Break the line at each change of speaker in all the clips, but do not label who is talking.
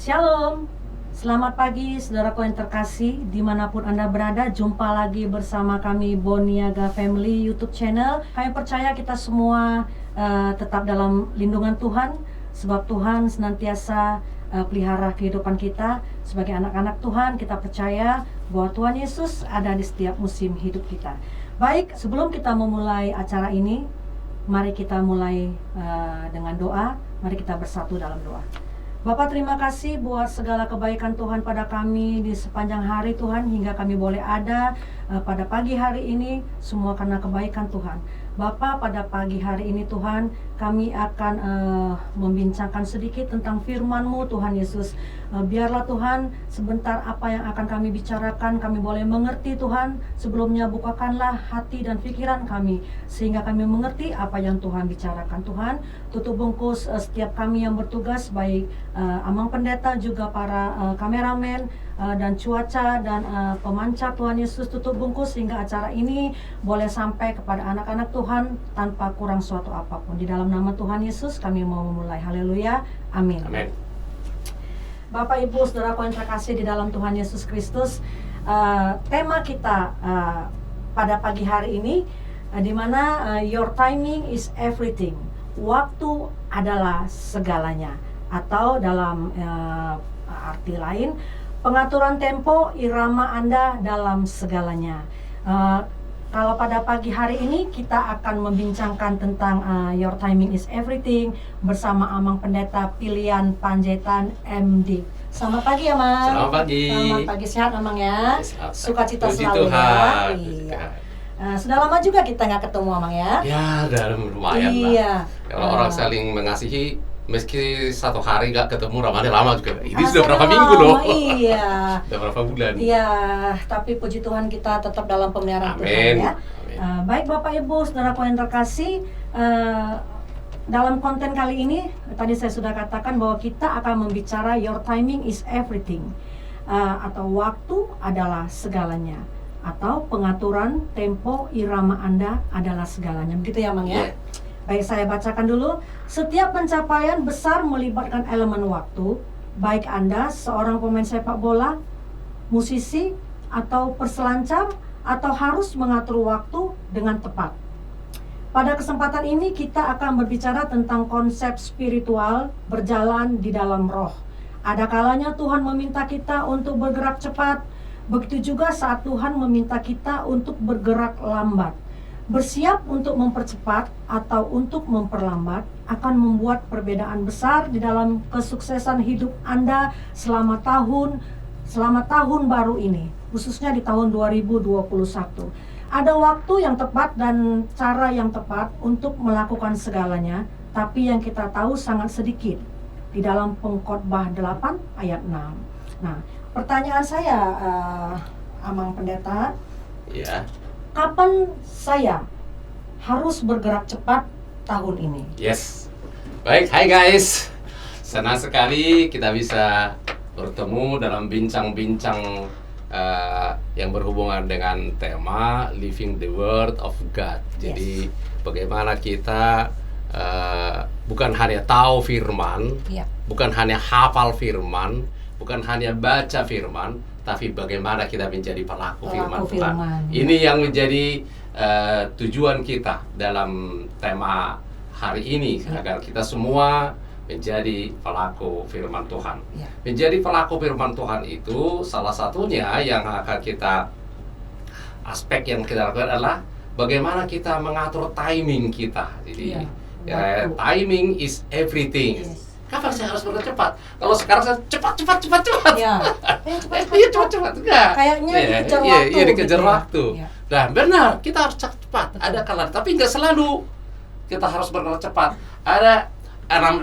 Shalom, selamat pagi saudaraku yang terkasih dimanapun Anda berada. Jumpa lagi bersama kami Boniaga Family YouTube channel. Kami percaya kita semua tetap dalam lindungan Tuhan, sebab Tuhan senantiasa pelihara kehidupan kita. Sebagai anak-anak Tuhan, kita percaya bahwa Tuhan Yesus ada di setiap musim hidup kita. Baik, sebelum kita memulai acara ini, mari kita mulai dengan doa. Mari kita bersatu dalam doa. Bapak, terima kasih buat segala kebaikan Tuhan pada kami di sepanjang hari Tuhan, hingga kami boleh ada pada pagi hari ini, semua karena kebaikan Tuhan. Bapak, pada pagi hari ini Tuhan, kami akan membincangkan sedikit tentang firman-Mu Tuhan Yesus. Biarlah Tuhan, sebentar apa yang akan kami bicarakan, kami boleh mengerti Tuhan. Sebelumnya bukakanlah hati dan pikiran kami, sehingga kami mengerti apa yang Tuhan bicarakan. Tuhan, tutup bungkus setiap kami yang bertugas, baik Amang Pendeta, juga para kameramen dan cuaca dan pemancar. Tuhan Yesus, tutup bungkus sehingga acara ini boleh sampai kepada anak-anak Tuhan tanpa kurang suatu apapun. Di dalam nama Tuhan Yesus kami mau memulai. Haleluya, amin.
Amin.
Bapak, Ibu, saudaraku yang terkasih di dalam Tuhan Yesus Kristus, tema kita pada pagi hari ini di mana your timing is everything. Waktu adalah segalanya, atau dalam arti lain, pengaturan tempo irama Anda dalam segalanya. Kalau pada pagi hari ini kita akan membincangkan tentang your timing is everything bersama Amang Pendeta Pilihan Panjaitan MD. Selamat pagi, Amang.
Selamat pagi.
Selamat pagi, sehat Amang ya. Sukacita
Puji
selalu
Tuhan.
ya. Iya. Sudah lama juga kita nggak ketemu, Amang ya.
Ya, dalam lumayan
Iya.
lah. Kalau orang saling mengasihi, meski satu hari nggak ketemu, ramanya lama juga. Ini sudah berapa
Rasanya
minggu loh?
Iya.
Sudah berapa bulan?
Iya, tapi puji Tuhan kita tetap dalam pemeliharaan
Amin.
Tuhan ya.
Amin.
Baik Bapak Ibu, saudaraku yang terkasih, dalam konten kali ini tadi saya sudah katakan bahwa kita akan membicara your timing is everything, atau waktu adalah segalanya, atau pengaturan tempo irama Anda adalah segalanya. Begitu ya, Mang ya?
Yeah.
Baik, saya bacakan dulu. Setiap pencapaian besar melibatkan elemen waktu, baik Anda seorang pemain sepak bola, musisi, atau perselancar, atau harus mengatur waktu dengan tepat. Pada kesempatan ini kita akan berbicara tentang konsep spiritual berjalan di dalam roh. Ada kalanya Tuhan meminta kita untuk bergerak cepat, begitu juga saat Tuhan meminta kita untuk bergerak lambat. Bersiap untuk mempercepat atau untuk memperlambat akan membuat perbedaan besar di dalam kesuksesan hidup Anda selama tahun baru ini, khususnya di tahun 2021. Ada waktu yang tepat dan cara yang tepat untuk melakukan segalanya, tapi yang kita tahu sangat sedikit di dalam Pengkhotbah 8 ayat 6. Nah, pertanyaan saya, Amang Pendeta,
Ya.
kapan saya harus bergerak cepat tahun ini?
Yes. Baik, hai guys. Senang sekali kita bisa bertemu dalam bincang-bincang yang berhubungan dengan tema Living the Word of God. Jadi bagaimana kita bukan hanya tahu firman, bukan hanya hafal firman, bukan hanya baca firman, tapi bagaimana kita menjadi pelaku firman Tuhan. Ini yang menjadi tujuan kita dalam tema hari ini, agar kita semua menjadi pelaku firman Tuhan. Menjadi pelaku firman Tuhan itu salah satunya yang akan aspek yang kita lakukan adalah bagaimana kita mengatur timing kita. Jadi timing is everything. Kapan saya harus bergerak cepat? Kalau sekarang saya cepat.
Iya,
cepat. Enggak.
Kayaknya dikejar waktu.
Iya, dikejar
gitu
waktu.
ya.
Nah, benar, kita harus cepat. Ada kalanya, tapi enggak selalu kita harus bergerak cepat. Ada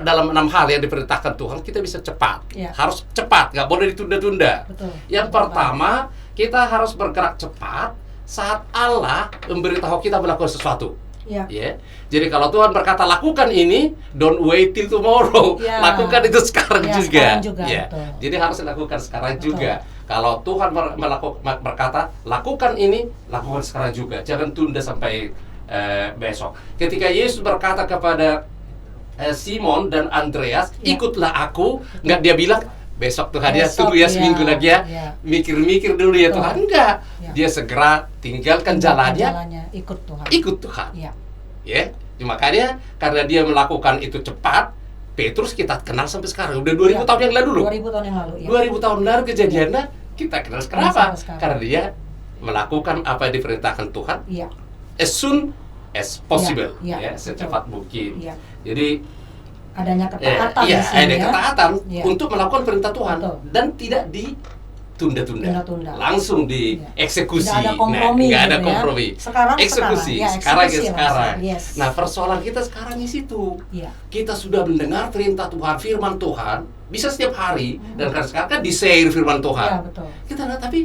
dalam 6 hal yang diperintahkan Tuhan, kita bisa cepat. Harus cepat, nggak boleh ditunda-tunda. Yang pertama, kita harus bergerak cepat saat Allah memberitahu kita melakukan sesuatu. Jadi kalau Tuhan berkata lakukan ini, don't wait till tomorrow. Lakukan itu sekarang juga. Jadi harus dilakukan sekarang juga. Kalau Tuhan berkata lakukan ini, lakukan sekarang juga. Jangan tunda sampai besok. Ketika Yesus berkata kepada Simon dan Andreas, ikutlah aku, nggak dia bilang besok Tuhan ya,
Besok,
tunggu ya
iya,
seminggu lagi ya,
iya.
mikir-mikir dulu ya
Betul.
Tuhan. Enggak,
Iya.
dia segera tinggalkan jalannya,
ikut Tuhan.
ikut Tuhan.
Iya.
Ya, makanya karena dia melakukan itu cepat, Petrus kita kenal sampai sekarang. Udah 2000
Iya.
tahun yang lalu loh.
2000 tahun yang lalu. Iya.
2000 tahun lalu kejadiannya kita kenal. Kenapa?
Sampai sekarang.
Karena dia melakukan apa yang diperintahkan Tuhan
Iya.
as soon as possible,
Iya,
ya, secepat mungkin.
Iya.
Jadi
Adanya ketaatan
iya,
di sini
ada
ya.
ketaatan
Iya.
untuk melakukan perintah Tuhan
Betul.
dan tidak ditunda-tunda,
Tunda-tunda.
langsung
Iya.
dieksekusi.
Nggak ada kompromi
nggak ada
gitu ya.
kompromi.
Sekarang,
Eksekusi,
ya,
sekarang.
Yes.
Nah, persoalan kita sekarang di situ.
Iya.
Kita sudah mendengar perintah Tuhan, firman Tuhan, bisa setiap hari, dan karena sekarang kan di-share firman Tuhan.
Iya, betul.
Kita tapi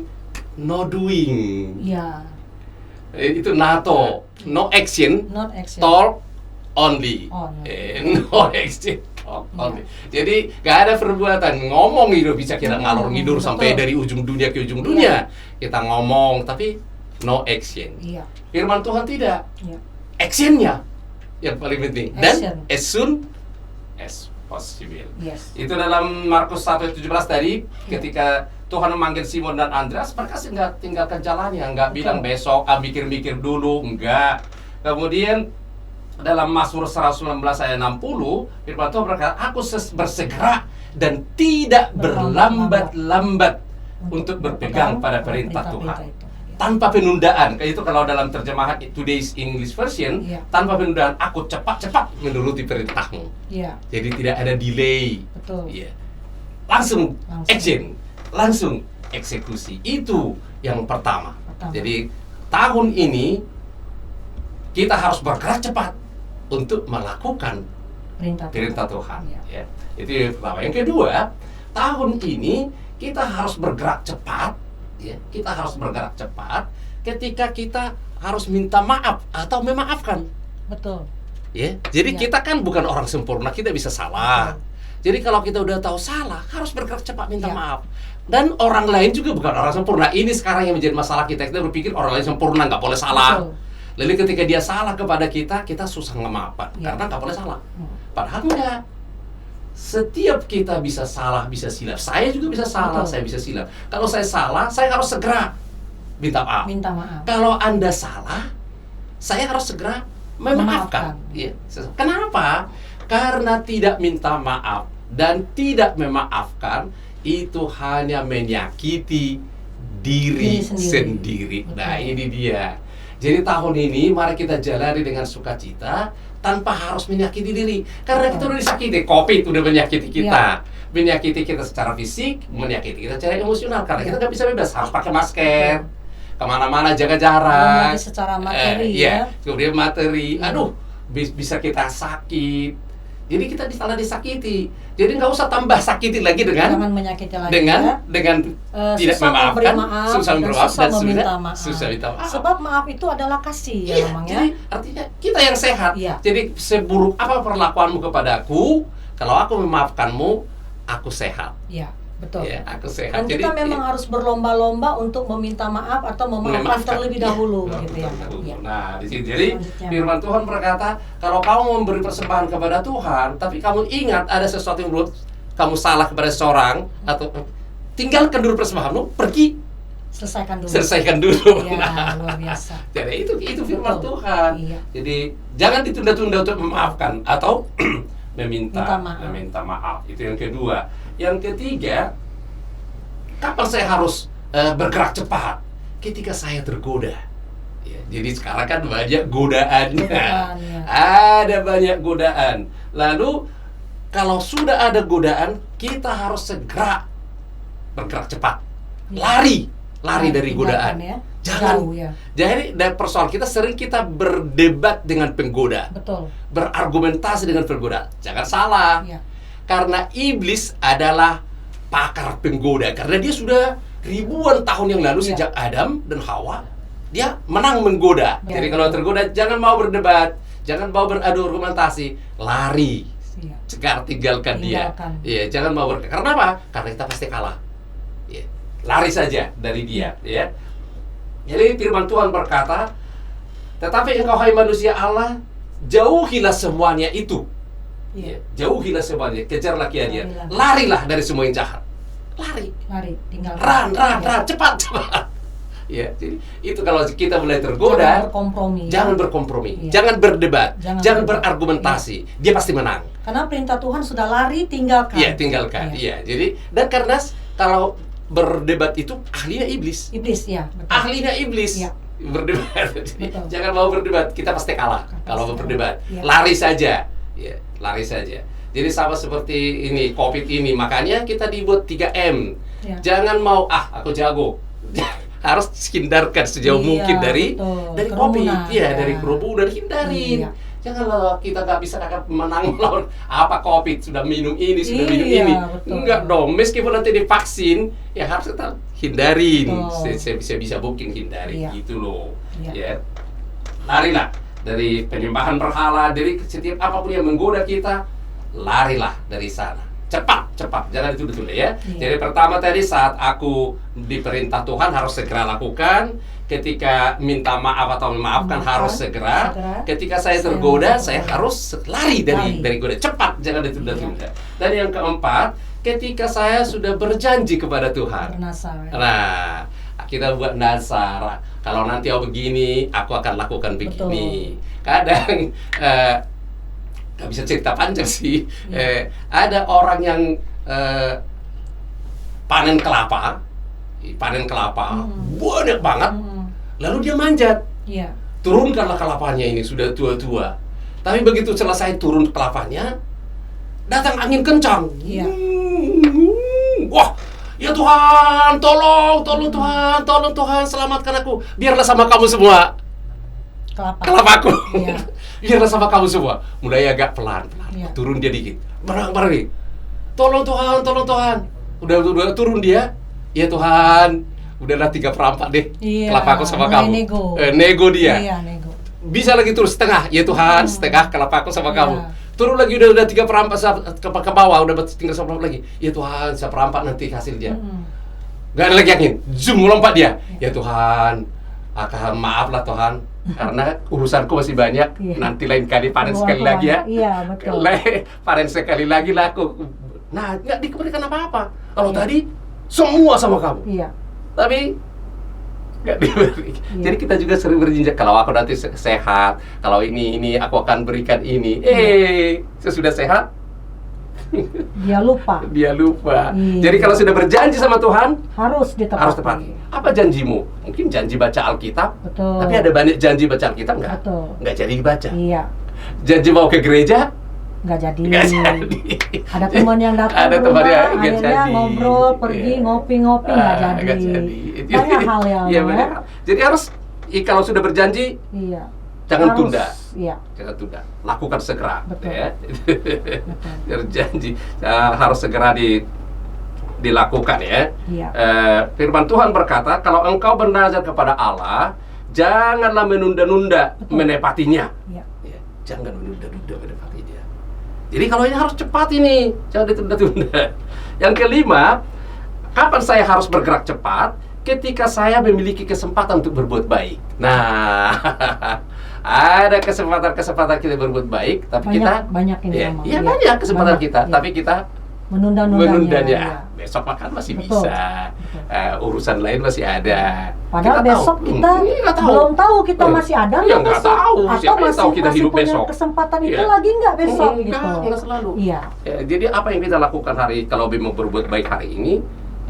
no doing.
Iya.
Itu NATO, no action,
Not action.
talk only.
Oh, no.
No action, talk
Iya.
only. Jadi nggak ada perbuatan, ngomong itu bisa kita ngalor ngidur
betul.
sampai dari ujung dunia ke ujung dunia. Kita ngomong tapi no action.
Iya.
Firman Tuhan tidak.
Iya.
Actionnya yang paling penting. Dan
Action.
as soon as possible.
Yes.
Itu dalam Markus 1:17 tadi,
Iya.
ketika Tuhan memanggil Simon dan Andreas, mereka nggak tinggalkan jalannya, nggak
Betul.
bilang besok, mikir-mikir dulu, enggak. Kemudian dalam Mazmur 119 ayat 60, firman Tuhan berkata, aku bersegera dan tidak berlambat-lambat untuk berpegang pada perintah Tuhan.
itu.
Tanpa penundaan, kayak itu kalau dalam terjemahan Today's English Version,
Iya.
tanpa penundaan, aku cepat-cepat menuruti perintahmu.
Iya,
Jadi tidak ada delay.
betul.
Iya. Langsung
Langsung.
action, langsung eksekusi. Itu yang pertama.
Pertama.
Jadi tahun ini kita harus bergerak cepat untuk melakukan perintah Tuhan.
Iya.
Ya. Itu yang pertama. Yang kedua, tahun ini kita harus bergerak cepat. Ya. Kita harus bergerak cepat ketika kita harus minta maaf atau memaafkan.
Betul.
Ya, jadi
Iya.
kita kan bukan orang sempurna, kita bisa salah. Jadi kalau kita udah tahu salah, harus bergerak cepat minta
Iya.
maaf. Dan orang lain juga bukan orang sempurna. Ini sekarang yang menjadi masalah kita. Kita berpikir orang lain sempurna, nggak boleh salah.
Betul.
Lalu ketika dia salah kepada kita susah ngemaafkan.
Iya.
Karena nggak boleh salah.
Hmm.
Padahal enggak. Setiap kita bisa salah, bisa silap. Saya juga bisa salah,
Betul.
saya bisa silap. Kalau saya salah, saya harus segera minta maaf.
Minta maaf.
Kalau Anda salah, saya harus segera memaafkan.
Memaafkan.
Ya. Kenapa? Karena tidak minta maaf dan tidak memaafkan itu hanya menyakiti diri
Diri sendiri.
sendiri. Nah,
Betul.
ini dia. Jadi tahun ini mari kita jalani dengan sukacita tanpa harus menyakiti diri. Karena kita udah disakiti, COVID udah menyakiti kita. Menyakiti kita secara fisik, menyakiti kita secara emosional. Karena kita nggak bisa bebas, harus pakai masker. Kemana-mana jaga jarak.
Belum lagi secara materi
Iya.
ya.
Kemudian materi,
Iya.
aduh, bisa kita sakit. Jadi kita salah disakiti. Jadi nggak usah tambah sakiti lagi dengan
Jangan menyakiti lagi
dengan
ya.
dengan tidak
Susah memberi
memaafkan,
maaf,
susah memberi maaf
susah
dan
meminta maaf.
susah minta maaf.
Sebab maaf itu adalah kasih ya,
Iya,
memang ya.
jadi artinya kita yang sehat.
Iya.
Jadi seburuk apa perlakuanmu kepadaku, kalau aku memaafkanmu, aku sehat.
Iya, betul.
Ya, aku sehat.
Dan kita memang harus berlomba-lomba untuk meminta maaf atau memaafkan terlebih dahulu
Iya,
gitu ya.
betul.
Iya.
Nah, di sini jadi
Selanjutnya.
firman Tuhan berkata, kalau kamu memberi persembahan kepada Tuhan, tapi kamu ingat ada sesuatu yang belum kamu salah kepada seseorang atau tinggalkan dulu persembahanmu, pergi
Selesaikan dulu.
selesaikan dulu.
Ya,
Nah,
luar biasa.
jadi itu firman
Betul.
Tuhan.
Iya.
Jadi jangan ditunda-tunda untuk memaafkan atau meminta
Minta maaf.
Itu yang kedua. Yang ketiga, kapan saya harus bergerak cepat? Ketika saya tergoda. Ya, jadi sekarang kan banyak godaan.
Godaan, ya.
Ada banyak godaan. Lalu kalau sudah ada godaan, kita harus segera bergerak cepat.
Ya.
Lari
Nah,
dari godaan.
tinggalkan ya.
Jangan.
Jauh ya.
Jadi dari persoalan kita sering kita berdebat dengan penggoda,
Betul.
berargumentasi dengan penggoda. Jangan salah.
Ya.
Karena iblis adalah pakar penggoda. Karena dia sudah ribuan tahun yang lalu
Iya.
sejak Adam dan Hawa, dia menang menggoda.
Ya,
Jadi kalau
betul.
tergoda jangan mau berdebat, jangan mau beradu argumentasi, lari.
Iya.
Sekarang tinggalkan dia.
Tinggalkan.
Iya, jangan mau karena apa? Karena kita pasti kalah. Iya. Lari saja dari dia, ya. Jadi firman Tuhan berkata, tetapi engkau hai manusia Allah, jauhilah semuanya itu.
Iya.
Ya, jauhilah semuanya, kejarlah dia.
Jauhilah.
Larilah dari semua yang jahat.
Lari, tinggal
run, cepat. Ya, jadi itu kalau kita mulai tergoda, jangan berkompromi,
Iya.
jangan berdebat, jangan
berdebat.
berargumentasi. Dia pasti menang.
Karena perintah Tuhan sudah lari, tinggalkan.
Iya, tinggalkan. Iya, jadi dan karena kalau berdebat itu ahlinya iblis.
Iblis, ya. Betul.
Ahlinya iblis.
Iya.
Berdebat. Jadi,
Betul.
jangan mau berdebat, kita pasti kalah kalau mau berdebat.
Iya.
Lari saja. Ya, lari saja. Jadi sama seperti ini Covid ini, makanya kita dibuat 3M.
Iya.
Jangan mau aku jago. Harus hindarkan sejauh
Iya,
mungkin dari
betul.
Covid.
Kerumunan,
Iya,
ya.
dari kerumunan hindarin.
Iya.
Janganlah kita nggak bisa menang melawan Covid, sudah minum ini, sudah minum
Iya,
ini.
betul.
Enggak dong, meskipun nanti divaksin, ya harus tetap hindarin.
Betul.
Saya bisa mungkin hindarin
Iya.
gitu loh.
Iya.
Ya. Larilah dari penyembahan berhala, dari setiap apapun yang menggoda kita, larilah dari sana. Cepat, jangan ditunda-tunda ya.
Iya.
Jadi pertama tadi saat aku diperintah Tuhan harus segera lakukan. Ketika minta maaf atau memaafkan harus segera. Ketika saya tergoda, saya harus lari dari goda. Cepat, jangan ditunda-tunda. Dan yang keempat, ketika saya sudah berjanji kepada Tuhan.
Bernasar, ya.
Nah, kita buat nazar. Kalau nanti begini, aku akan lakukan begini. Kadang nggak bisa cerita panjang sih. Ada orang yang panen kelapa banyak banget. Lalu dia manjat.
Iya.
Turunkanlah kelapanya ini sudah tua-tua. Tapi begitu selesai turun kelapanya, datang angin kencang.
Iya.
Wah, ya Tuhan, tolong Tuhan, selamatkan aku. Biarlah sama kamu semua kelapaku.
Iya.
Biarlah sama kamu semua. Mulai agak pelan.
Iya.
Turun dia dikit. Barang-barang nih. Tolong Tuhan. Udah turun dia. Ya Tuhan, udahlah 3/4 deh.
Iya,
Kelapaku sama
mulai
kamu.
nego.
Nego dia.
Iya, nego.
Bisa lagi turun setengah. Ya Tuhan, setengah kelapaku sama
Iya.
kamu. Turun lagi udah 3/4 ke bawah, udah tinggal 1/4 lagi. Ya Tuhan, 1/4 nanti hasilnya. Gak ada lagi angin. Zoom melompat dia. Ya Tuhan, maaflah Tuhan, karena urusanku masih banyak.
Iya.
Nanti lain kali panen sekali lagi ya.
Iya, betul.
Panen sekali lagi lah aku. Nah, nggak dikembalikan apa-apa. Kalau
Iya.
tadi semua sama kamu.
Iya.
Tapi nggak diberi.
Iya.
Jadi kita juga sering berjinjak, kalau aku nanti sehat, kalau ini aku akan berikan ini. Sesudah sehat
Dia lupa.
dia lupa.
Iya.
Jadi kalau sudah berjanji sama Tuhan,
Harus ditepati.
harus tepati. Apa janjimu? Mungkin janji baca Alkitab,
Betul.
tapi ada banyak janji baca Alkitab
Betul.
nggak jadi dibaca.
Iya.
Janji mau ke gereja,
Nggak jadi.
nggak jadi.
Ada teman yang datang
Ada
ke
teman
rumah,
yang nggak
akhirnya
jadi.
ngobrol, pergi,
Iya.
ngopi-ngopi, nggak
Nggak
jadi. Banyak hal ya.
Iya,
Om,
banyak
ya.
hal. Jadi harus, kalau sudah berjanji,
Iya.
jangan
Harus,
tunda.
Iya.
Jangan tunda, lakukan segera.
Betul.
Ya.
Betul.
Berjanji harus segera dilakukan ya.
Iya.
Firman Tuhan berkata, kalau engkau bernazar kepada Allah, janganlah menunda-nunda
Betul.
menepatinya.
Iya.
Ya, jangan menunda-nunda menepatinya. Jadi kalau ini harus cepat ini, jangan ditunda-tunda. Yang kelima, kapan saya harus bergerak cepat? Ketika saya memiliki kesempatan untuk berbuat baik. Nah, ada kesempatan kita berbuat baik, tapi
Banyak ini
Iya,
memang.
iya,
Iya.
banyak kesempatan
Banyak,
kita,
iya.
tapi kita
menundanya.
menundanya.
Iya.
Besok makan masih
Betul.
bisa. Urusan lain masih ada.
Padahal
Kita
besok
tahu.
kita
Nggak tahu.
belum tahu kita masih ada
Iya,
nggak
nggak
besok,
tahu.
atau
Siapa yang
masih
tahu kita hidup
punya
besok?
kesempatan itu
Iya.
lagi nggak besok
Enggak selalu.
Iya.
Ya, jadi apa yang kita lakukan kalau mau berbuat baik hari ini,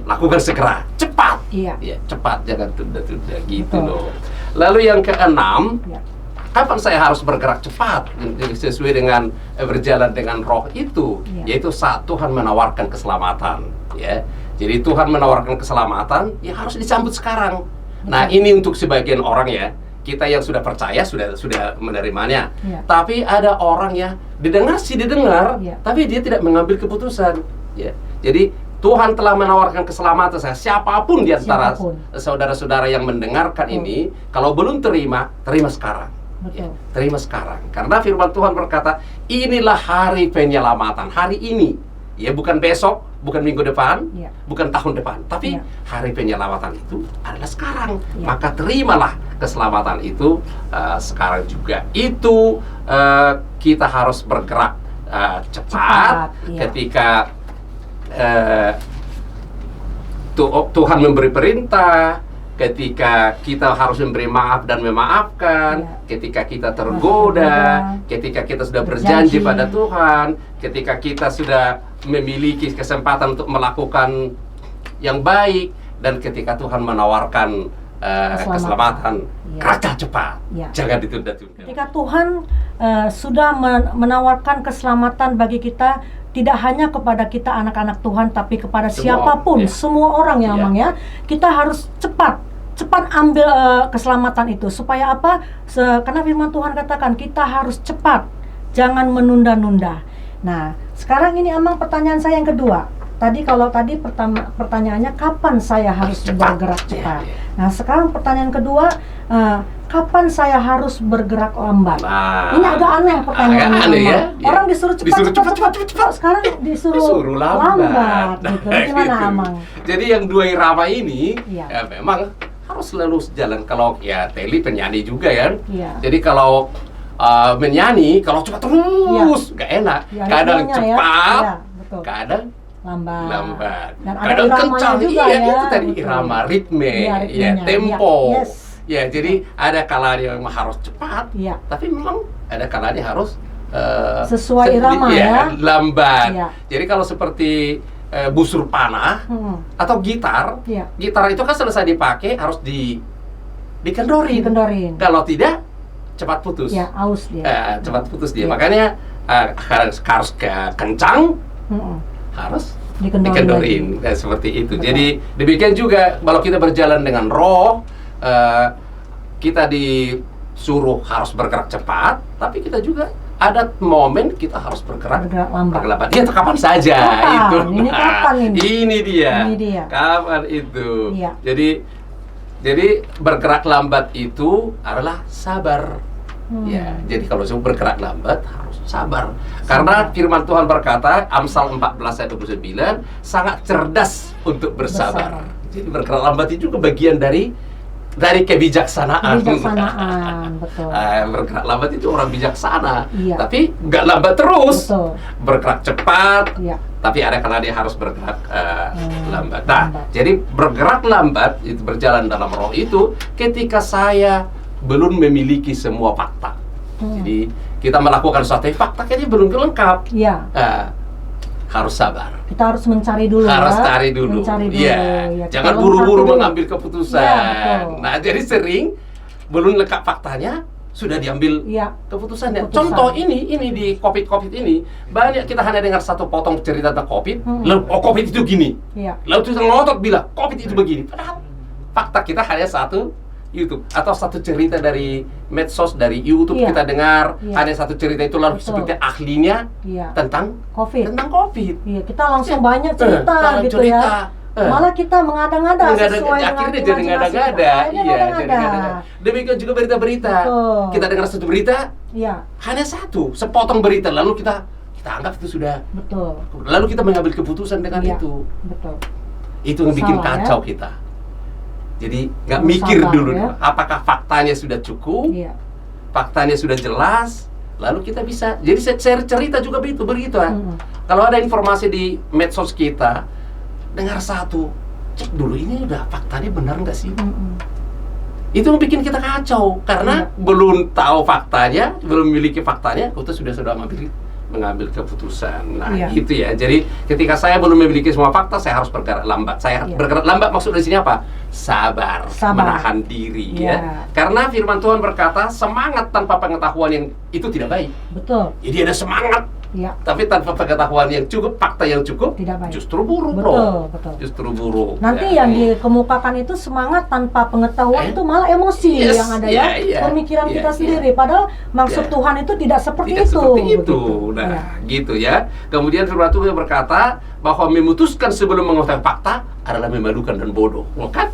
lakukan segera, cepat.
Iya.
Ya, cepat, jangan tunda-tunda gitu
Betul.
loh. Lalu yang keenam,
Iya.
kapan saya harus bergerak cepat sesuai dengan berjalan dengan roh itu,
Iya.
yaitu saat Tuhan menawarkan keselamatan, ya. Jadi Tuhan menawarkan keselamatan, ya harus disambut sekarang. Nah, ini untuk sebagian orang ya, kita yang sudah percaya sudah menerimanya.
Iya.
Tapi ada orang ya didengar,
Iya.
tapi dia tidak mengambil keputusan, ya. Jadi Tuhan telah menawarkan keselamatan saya. Siapapun di antara
Siapapun.
saudara-saudara yang mendengarkan
Betul.
ini, kalau belum terima sekarang. Ya,
Betul.
terima sekarang. Karena firman Tuhan berkata, inilah hari penyelamatan. Hari ini. Ya, bukan besok, bukan minggu depan,
Iya.
bukan tahun depan. Tapi
Iya.
hari penyelamatan itu adalah sekarang.
Iya.
Maka terimalah keselamatan itu sekarang juga. Itu kita harus bergerak cepat
Cepat, iya.
ketika Tuhan memberi perintah, ketika kita harus memberi maaf dan memaafkan, ketika kita tergoda, ketika kita sudah berjanji pada Tuhan, ketika kita sudah memiliki kesempatan untuk melakukan yang baik, dan ketika Tuhan menawarkan keselamatan, kerja cepat, jangan ditunda-tunda.
Ketika Tuhan sudah menawarkan keselamatan bagi kita, tidak hanya kepada kita anak-anak Tuhan, tapi kepada siapapun, semua orang ya, Mang ya. Kita harus cepat ambil keselamatan itu. Supaya apa? Karena firman Tuhan katakan kita harus cepat, jangan menunda-nunda. Nah, sekarang ini Amang, pertanyaan saya yang kedua. Kalau tadi pertanyaannya kapan saya harus bergerak cepat. Nah, sekarang pertanyaan kedua, kapan saya harus bergerak lambat? Ini agak aneh pertanyaannya.
Aneh, ya?
Orang disuruh cepat. Sekarang disuruh lambat. Gitu. Gimana Amang?
Jadi yang dua irama ini memang harus selalu sejalan. Kalau Teli penyanyi juga ya. Jadi kalau menyanyi, kalau cepat terus nggak enak. Kadang cepat, kadang lambat.
Dan ada
kadang kencang
juga
itu tadi irama, ritme, tempo. Jadi ada kalanya yang harus cepat, tapi memang ada kalanya harus
sesuai irama
lambat. Jadi kalau seperti busur panah atau gitar, gitar itu kan selesai dipakai harus dikendorin. Kalau tidak cepat putus.
Aus dia.
Cepat putus dia. Makanya harus kencang. Harus dikendorin. Seperti itu. Betul. Jadi demikian juga kalau kita berjalan dengan roh, kita disuruh harus bergerak cepat, tapi kita juga ada momen kita harus bergerak lambat. Dia kapan saja itu.
Ini kapan ini?
Ini dia. Kapan itu? Jadi bergerak lambat itu adalah sabar. Jadi kalau bergerak lambat harus sabar. Karena firman Tuhan berkata, Amsal 14 ayat 29, sangat cerdas untuk bersabar. Jadi bergerak lambat itu juga bagian dari kebijaksanaan.
Betul.
Bergerak lambat itu orang bijaksana, tapi nggak lambat terus. Bergerak cepat, tapi ada kalanya dia harus bergerak lambat. Jadi bergerak lambat itu berjalan dalam roh itu ketika saya belum memiliki semua fakta. Jadi kita melakukan suatu fakta kayaknya belum lengkap. Harus sabar.
Kita harus mencari dulu.
Cari dulu. Jangan buru-buru mengambil keputusan. Nah, jadi sering belum lengkap faktanya sudah diambil keputusannya. Contoh ini di COVID ini banyak kita hanya dengar satu potong cerita tentang COVID. Lalu COVID itu gini. Lalu kita ngotot bilang COVID itu begini. Padahal fakta kita hanya satu YouTube atau satu cerita dari medsos, dari YouTube kita dengar ada satu cerita itu lalu seperti ahlinya tentang COVID.
Kita langsung banyak cerita gitu ya. Malah kita mengada-ngada sesuai
akhirnya jadi ngada-ngada. Demikian juga berita-berita. Kita dengar satu berita, hanya satu, sepotong berita lalu kita anggap itu sudah. Lalu kita mengambil keputusan dengan itu. Itu yang bikin kacau kita. Jadi nggak mikir dulu, apakah faktanya sudah cukup, faktanya sudah jelas, lalu kita bisa. Jadi saya cerita juga begitu Kalau ada informasi di medsos kita, dengar satu, cek dulu ini udah faktanya benar nggak sih? Itu yang bikin kita kacau karena belum tahu faktanya, belum memiliki faktanya, kita sudah mengambil keputusan. Nah, itu ya. Jadi ketika saya belum memiliki semua fakta, saya harus bergerak lambat. Bergerak lambat maksud di sini apa? Sabar. Menahan diri ya. Karena firman Tuhan berkata, semangat tanpa pengetahuan yang itu tidak baik. Jadi ada semangat. Tapi tanpa pengetahuan yang cukup, fakta yang cukup, justru buruk, justru buruk.
Nanti yang dikemukakan itu semangat tanpa pengetahuan itu malah emosi yang ada pemikiran kita sendiri. Padahal maksud Tuhan itu tidak seperti itu.
Nah, gitu ya. Kemudian firman Tuhan berkata bahwa memutuskan sebelum mengetahui fakta adalah memalukan dan bodoh. Kan?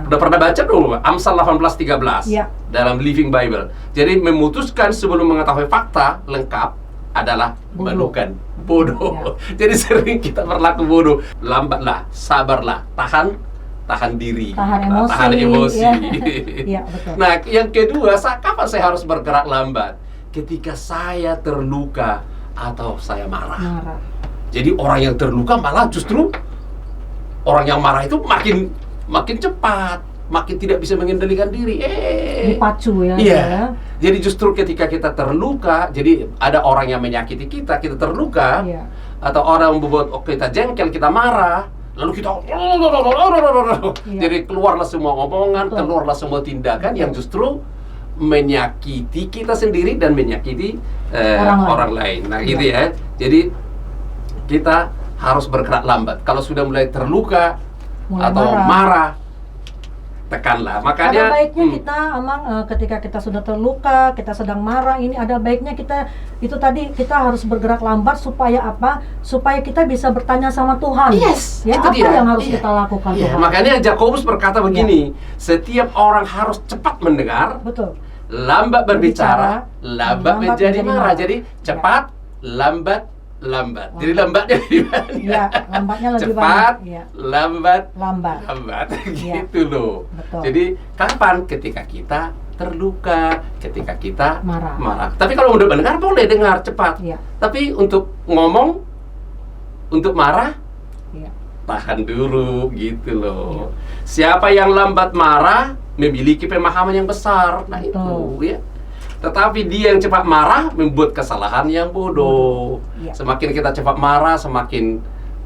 Udah pernah baca belum? Amsal 18:13 dalam Living Bible. Jadi memutuskan sebelum mengetahui fakta lengkap adalah memalukan, bodoh. Jadi sering kita berlaku bodoh. Lambatlah, sabarlah, tahan diri, tahan emosi.
Betul.
Nah, yang kedua, kapan saya harus bergerak lambat? Ketika saya terluka atau saya marah. Jadi orang yang terluka malah justru orang yang marah itu makin cepat, makin tidak bisa mengendalikan diri.
Dipacu ya.
Iya.
Ya.
Jadi justru ketika kita terluka, jadi ada orang yang menyakiti kita terluka,
Iya.
atau orang membuat kita jengkel, kita marah, lalu kita jadi keluarlah semua omongan,
Betul.
keluarlah semua tindakan yang justru menyakiti kita sendiri dan menyakiti orang lain. Nah, gitu ya. Jadi kita harus bergerak lambat. Kalau sudah mulai terluka atau marah, tekanlah. Makanya
ada baiknya kita Amang, ketika kita sudah terluka, kita sedang marah, ini ada baiknya kita itu tadi kita harus bergerak lambat supaya apa? Supaya kita bisa bertanya sama Tuhan.
Yes,
Ya,
itu
apa
dia.
yang harus kita lakukan
Iya,
Tuhan?
makanya Yakobus berkata begini, setiap orang harus cepat mendengar,
Betul.
lambat berbicara, lambat menjadi marah. Jadi
Ya.
cepat, lambat. Jadi lambatnya di mana?
Iya, lambatnya lebih
cepat,
banyak. Iya.
lambat.
Lambat. Iya.
Gitu loh.
Betul.
Jadi kapan? Ketika kita terluka, ketika kita
Marah.
Tapi kalau udah mendengar boleh dengar cepat.
Iya.
Tapi untuk ngomong, untuk marah,
Iya.
tahan dulu gitu
Iya.
loh. Siapa yang lambat marah memiliki pemahaman yang besar. Nah,
Betul.
itu ya. Tetapi dia yang cepat marah membuat kesalahan yang bodoh.
Iya.
Semakin kita cepat marah, semakin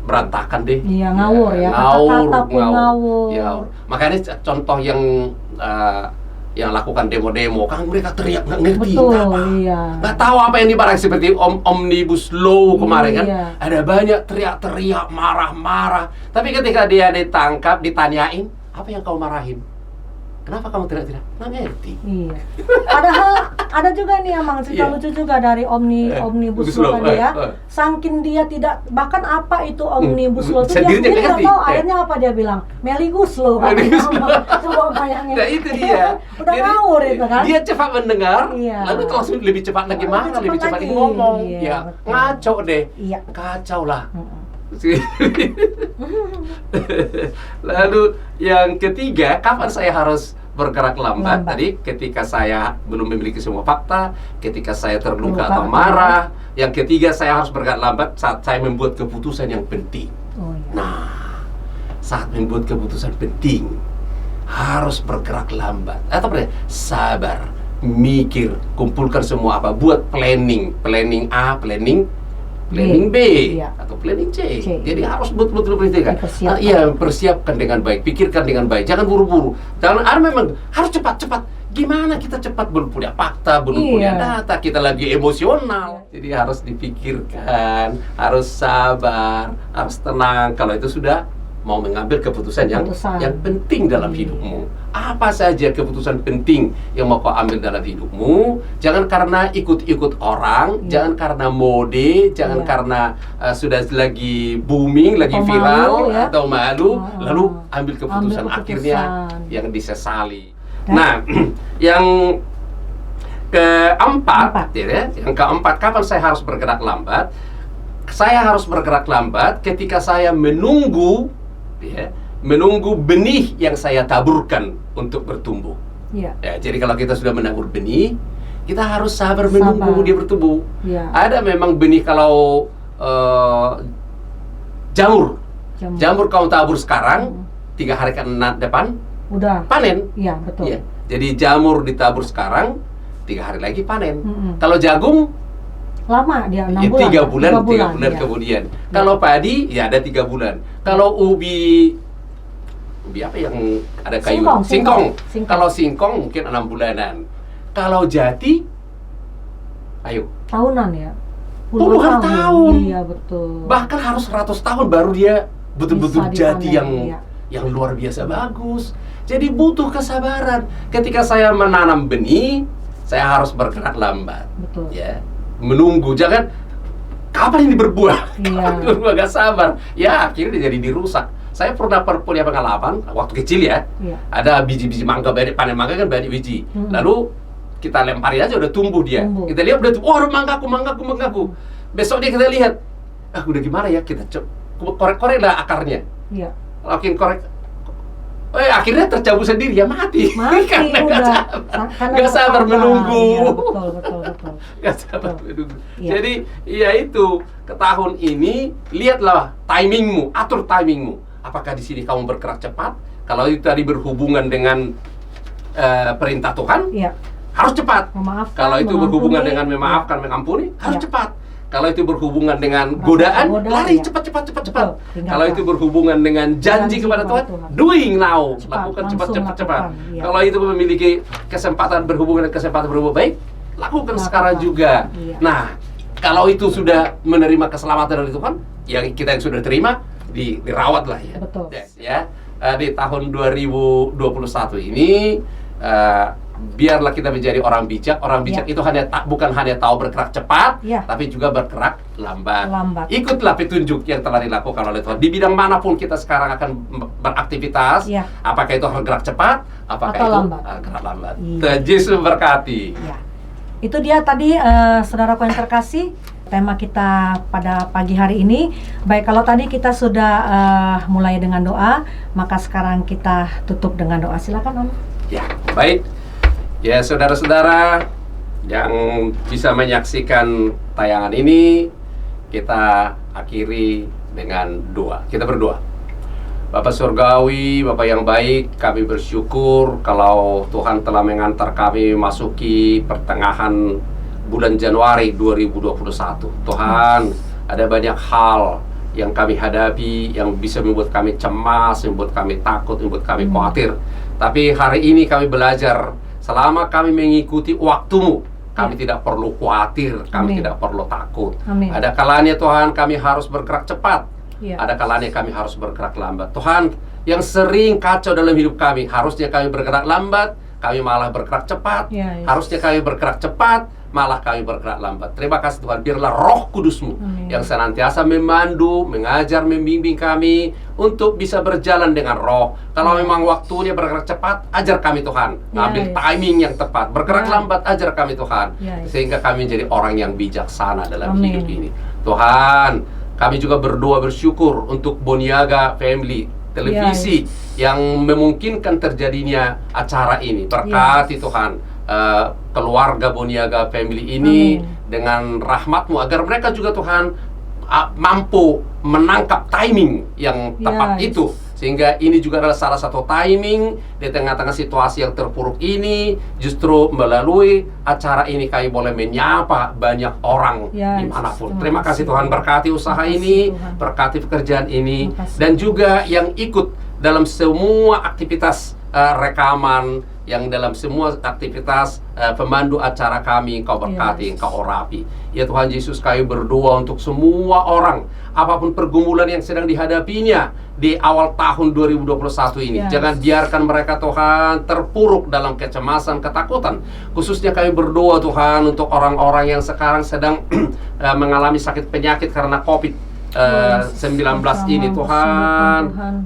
berantakan deh.
Iya, ngawur ya. Kata-kata pun ngawur.
Ya, makanya contoh yang lakukan demo-demo kan mereka teriak nggak ngerti.
Betul, iya.
Nggak tahu apa yang dibahas, seperti Omnibus Law kemarin kan.
Iya.
Ada banyak teriak-teriak, marah-marah. Tapi ketika dia ditangkap, ditanyain, apa yang kau marahin? Kenapa kamu teriak-teriak? Nggak ngerti.
Iya. Padahal ada juga nih Amang cerita
Iya.
lucu juga dari Omnibus Law tadi ya. Saking dia tidak, bahkan apa itu Omnibus Law itu dia
Sendiri
sendiri
nggak
nggak
ngerti.
tahu. Akhirnya apa dia bilang? Meligus Law.
Meligus Law.
Coba bayangin.
Nah, itu dia.
Udah
Jadi,
ngawur itu kan.
Dia cepat mendengar,
Iya.
lalu langsung lebih cepat lagi marah,
Lebih
lebih
cepat
cepat lagi
lagi.
ngomong.
Iya,
Ya,
betul.
ngaco deh.
Iya.
Kacau lah.
Mm-mm.
Lalu yang ketiga, kapan saya harus bergerak lambat?
Lambat.
Tadi ketika saya belum memiliki semua fakta, ketika saya terluka
Terluka
atau
atau
marah. Yang ketiga, saya harus bergerak lambat saat saya membuat keputusan yang penting.
Oh, iya.
Nah, saat membuat keputusan penting harus bergerak lambat. Atau apa ya? Sabar, mikir, kumpulkan semua apa, buat planning A, planning B,
Iya.
atau planning C.
C.
Jadi harus betul-betul perhatikan.
Dipersiapkan.
Iya, persiapkan dengan baik, pikirkan dengan baik, jangan buru-buru. Jangan, memang harus cepat-cepat. Gimana kita cepat, belum punya fakta, belum
Iya.
punya data, kita lagi emosional. Jadi harus dipikirkan, harus sabar, harus tenang. Kalau itu sudah mau mengambil keputusan yang penting dalam hidupmu. Apa saja keputusan penting yang mau kau ambil dalam hidupmu. Jangan karena ikut-ikut orang, jangan karena mode, jangan karena sudah lagi booming, lagi
Atau
viral,
malu, ya.
atau malu, lalu ambil keputusan,
Ambil
akhirnya
keputusan.
yang disesali. Nah, yang keempat, ya, yang keempat, kapan saya harus bergerak lambat? Saya harus bergerak lambat ketika saya menunggu, ya, menunggu benih yang saya taburkan untuk bertumbuh.
Iya.
Ya, jadi kalau kita sudah menabur benih, kita harus sabar menunggu dia bertumbuh.
Iya.
Ada memang benih kalau jamur kamu tabur sekarang, 3 hari ke depan
Udah.
panen.
Iya, betul.
Ya. Jadi jamur ditabur sekarang, 3 hari lagi panen.
Mm-mm.
Kalau jagung,
Lama dia 6
ya,
bulan.
3 bulan, 3 bulan
iya.
kemudian. Kalau padi, ya ada 3 bulan. Kalau ubi apa yang ada kayu?
Singkong.
Kalau singkong mungkin 6 bulanan. Kalau jati, ayo,
Tahunan ya.
Puluhan tahun.
Iya, betul.
bahkan harus 100 tahun baru dia betul-betul
Bisa
jati
dipanen, iya.
yang luar biasa bagus. Jadi butuh kesabaran. Ketika saya menanam benih, saya harus bergerak lambat.
Betul.
Ya, menunggu. Jangan kapan ini berbuah?
Iya.
Berbuah gak sabar. Ya, akhirnya jadi dirusak. Saya pernah punya pengalaman waktu kecil ya.
Iya.
Ada biji-biji mangga, banyak panen mangga kan banyak biji.
Mm-mm.
Lalu kita lemparin aja udah tumbuh dia.
Tumbuh.
Kita lihat udah tumbuh. Oh, manggaku. Besok dia kita lihat. Udah gimana ya? Kita korek-korek lah akarnya.
Iya.
Makin korek. Akhirnya tercabut sendiri ya, mati. Karena
udah.
nggak sabar menunggu.
Iya, betul.
Nggak sabar menunggu.
Iya.
Jadi ya itu, ke tahun ini lihatlah timingmu, atur timingmu. apakah di sini kamu bergerak cepat? Kalau itu tadi berhubungan dengan perintah Tuhan, harus cepat.
Memaafkan,
Kalau itu berhubungan
mengampuni,
dengan memaafkan, mengampuni, harus
Ya.
cepat. Kalau itu berhubungan dengan
Rasa
godaan,
goda,
lari
ya.
cepat.
Betul, tinggalkan.
Kalau itu berhubungan dengan janji kepada Tuhan, doing now,
Cepat,
lakukan cepat.
langsung lakukan, ya.
Kalau itu memiliki kesempatan berhubungan baik, lakukan sekarang juga.
Iya.
Nah, kalau itu sudah menerima keselamatan dari Tuhan, yang kita yang sudah terima, dirawat lah ya.
Betul.
Yes, ya. Di tahun 2021 ini, biarlah kita menjadi orang bijak. Orang bijak itu bukan hanya tahu bergerak cepat, tapi juga bergerak lambat. Ikutlah petunjuk yang telah dilakukan oleh Tuhan. Di bidang manapun kita sekarang akan beraktivitas, apakah itu harus gerak cepat, apakah
atau
itu
lambat.
gerak lambat.
Iya.
Tuhan Yesus berkati.
Ya. Itu dia tadi, saudaraku yang terkasih, tema kita pada pagi hari ini. Baik, kalau tadi kita sudah mulai dengan doa, maka sekarang kita tutup dengan doa. Silakan, Om.
Ya, baik. Ya, saudara-saudara yang bisa menyaksikan tayangan ini, kita akhiri dengan doa. Kita berdoa. Bapak Surgawi, Bapak yang baik, kami bersyukur kalau Tuhan telah mengantar kami masuki pertengahan bulan Januari 2021. Tuhan, ada banyak hal yang kami hadapi yang bisa membuat kami cemas, membuat kami takut, membuat kami khawatir. Tapi hari ini kami belajar, selama kami mengikuti waktu-Mu, kami tidak perlu khawatir, kami tidak perlu takut. Ada kalanya Tuhan kami harus bergerak cepat, ada kalanya kami harus bergerak lambat. Tuhan, yang sering kacau dalam hidup kami, harusnya kami bergerak lambat, kami malah bergerak cepat. Harusnya kami bergerak cepat, malah kami bergerak lambat. Terima kasih Tuhan, biarlah Roh Kudus-Mu yang senantiasa memandu, mengajar, membimbing kami untuk bisa berjalan dengan Roh. Kalau memang waktunya bergerak cepat, ajar kami Tuhan, ambil timing yang tepat. Bergerak lambat, ajar kami Tuhan, sehingga kami menjadi orang yang bijaksana dalam hidup ini. Tuhan, kami juga berdoa bersyukur untuk Boniaga Family Televisi yang memungkinkan terjadinya acara ini. Berkati Tuhan keluarga Boniaga Family ini dengan rahmat-Mu, agar mereka juga Tuhan mampu menangkap timing yang tepat itu, sehingga ini juga adalah salah satu timing di tengah-tengah situasi yang terpuruk ini. Justru melalui acara ini kami boleh menyapa banyak orang dimanapun. Terima kasih Tuhan, berkati usaha ini, berkati pekerjaan ini, dan juga yang ikut dalam semua aktivitas rekaman, yang dalam semua aktivitas pemandu acara kami. Engkau berkati, Engkau urapi. Ya Tuhan Yesus, kami berdoa untuk semua orang, apapun pergumulan yang sedang dihadapinya di awal tahun 2021 ini. Jangan biarkan mereka Tuhan terpuruk dalam kecemasan, ketakutan. Khususnya kami berdoa Tuhan untuk orang-orang yang sekarang sedang mengalami sakit penyakit karena COVID 19 ini.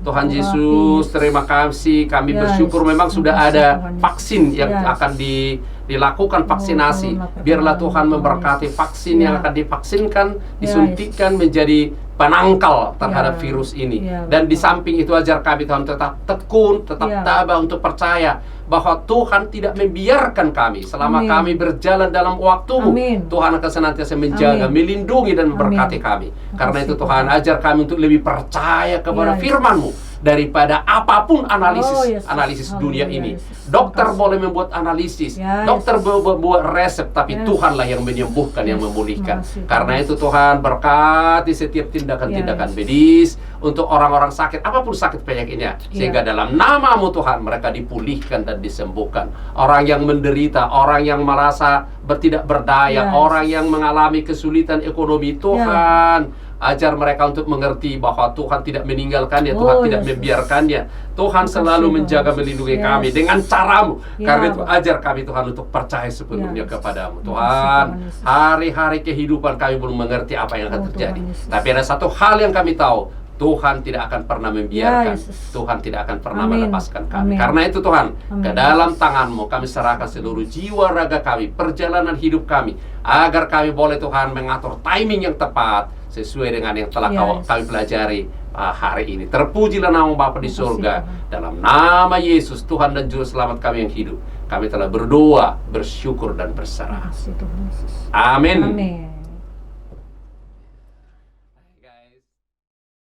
Tuhan Yesus, terima kasih. Kami bersyukur memang sudah ada vaksin yang akan dilakukan vaksinasi. Biarlah Tuhan memberkati vaksin yang akan divaksinkan, disuntikan menjadi penangkal terhadap virus ini. Dan di samping itu ajar kami Tuhan tetap tekun, tetap tabah untuk percaya bahwa Tuhan tidak membiarkan kami selama kami berjalan dalam waktu-Mu. Tuhan akan senantiasa menjaga, melindungi dan memberkati kami. Karena itu Tuhan, ajar kami untuk lebih percaya kepada firman-Mu daripada apapun analisis dunia ini. Dokter boleh membuat analisis, dokter membuat resep, tapi Tuhanlah yang menyembuhkan, yang memulihkan. Karena itu Tuhan, berkati setiap tindakan-tindakan medis untuk orang-orang sakit, apapun sakit penyakitnya, sehingga dalam nama-Mu Tuhan mereka dipulihkan dan disembuhkan. Orang yang menderita, orang yang merasa tidak berdaya, orang yang mengalami kesulitan ekonomi, Tuhan ajar mereka untuk mengerti bahwa Tuhan tidak meninggalkannya, Tuhan tidak membiarkannya. Tuhan selalu menjaga, melindungi kami dengan cara-Mu. Karena itu ajar kami Tuhan untuk percaya sepenuhnya kepadamu. Tuhan, hari-hari kehidupan kami belum mengerti apa yang akan terjadi. Tapi ada satu hal yang kami tahu, Tuhan tidak akan pernah membiarkan, Tuhan tidak akan pernah melepaskan kami. Karena itu Tuhan, ke dalam tangan-Mu kami serahkan seluruh jiwa raga kami, perjalanan hidup kami, agar kami boleh Tuhan mengatur timing yang tepat sesuai dengan yang telah kami pelajari hari ini. Terpujilah nama Bapa di surga. Dalam nama Yesus, Tuhan dan Juru Selamat kami yang hidup, kami telah berdoa, bersyukur dan berserah. Amin.